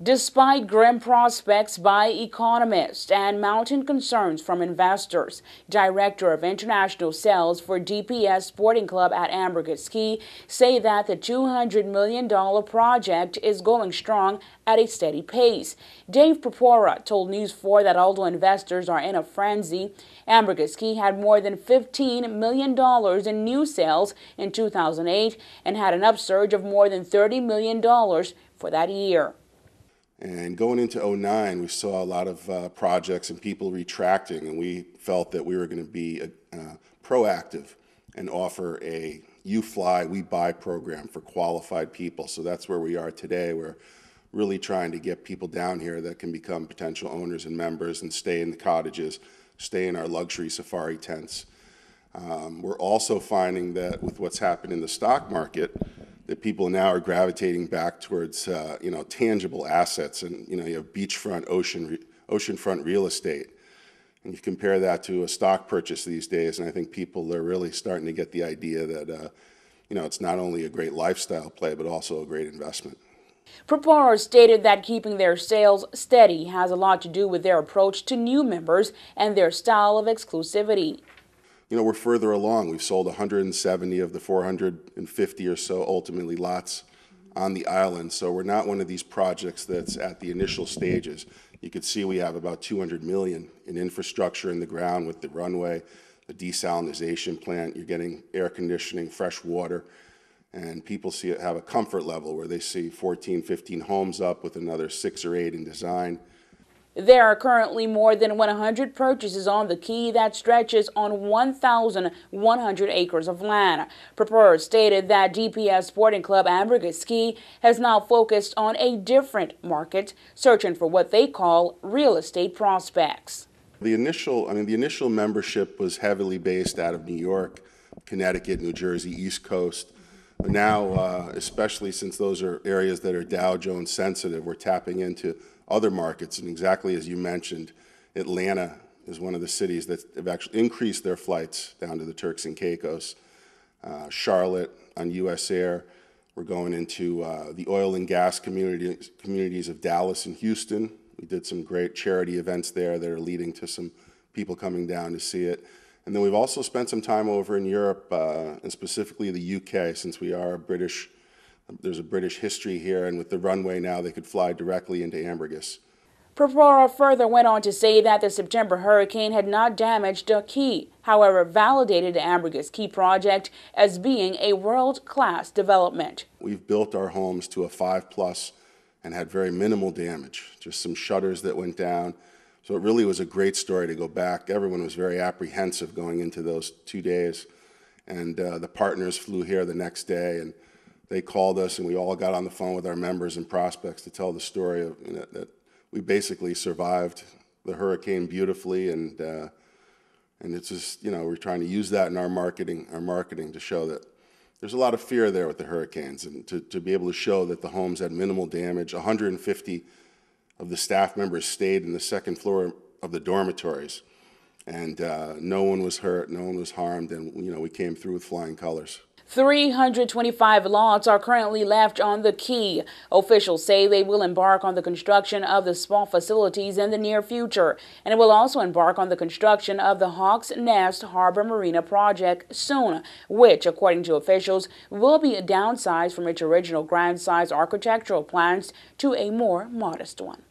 Despite grim prospects by economists and mounting concerns from investors, Director of International Sales for DPS Sporting Club at Ambergis Cay say that the $200 million project is going strong at a steady pace. Dave Purpura told News 4 that although investors are in a frenzy, Ambergis Cay had more than $15 million in new sales in 2008 and had an upsurge of more than $30 million for that year. And going into '09, we saw a lot of projects and people retracting, and we felt that we were going to be proactive and offer a "You Fly, We Buy" program for qualified people. So that's where we are today. We're really trying to get people down here that can become potential owners and members and stay in the cottages, stay in our luxury safari tents. We're also finding that with what's happened in the stock market, that people now are gravitating back towards, tangible assets, and you have beachfront, oceanfront real estate, and you compare that to a stock purchase these days, and I think people are really starting to get the idea that, it's not only a great lifestyle play, but also a great investment. Purpura stated that keeping their sales steady has a lot to do with their approach to new members and their style of exclusivity. We're further along. We've sold 170 of the 450 or so ultimately lots on the island. So we're not one of these projects that's at the initial stages. You can see we have about $200 million in infrastructure in the ground with the runway, the desalinization plant. You're getting air conditioning, fresh water, and people have a comfort level where they see 14, 15 homes up with another 6 or 8 in design. There are currently more than 100 purchases on the Cay that stretches on 1,100 acres of land. Purpura stated that DPS Sporting Club Ambergis Cay has now focused on a different market, searching for what they call real estate prospects. The initial membership was heavily based out of New York, Connecticut, New Jersey, East Coast. But now, especially since those are areas that are Dow Jones sensitive, we're tapping into other markets, and exactly as you mentioned, Atlanta is one of the cities that have actually increased their flights down to the Turks and Caicos. Charlotte on US Air. We're going into the oil and gas communities of Dallas and Houston. We did some great charity events there that are leading to some people coming down to see it. And then we've also spent some time over in Europe, and specifically the UK, since we are British. There's a British history here, and with the runway now, they could fly directly into Ambergis. Purpura further went on to say that the September hurricane had not damaged the Cay, however, validated the Ambergis Cay project as being a world-class development. We've built our homes to a 5+ and had very minimal damage, just some shutters that went down. So it really was a great story to go back. Everyone was very apprehensive going into those 2 days, and the partners flew here the next day, and they called us, and we all got on the phone with our members and prospects to tell the story of that we basically survived the hurricane beautifully, and it's just we're trying to use that in our marketing to show that there's a lot of fear there with the hurricanes, and to be able to show that the homes had minimal damage. 150 of the staff members stayed in the second floor of the dormitories, and no one was hurt, no one was harmed, and we came through with flying colors. 325 lots are currently left on the Cay. Officials say they will embark on the construction of the spa facilities in the near future, and it will also embark on the construction of the Hawks Nest Harbor Marina project soon, which, according to officials, will be downsized from its original grand size architectural plans to a more modest one.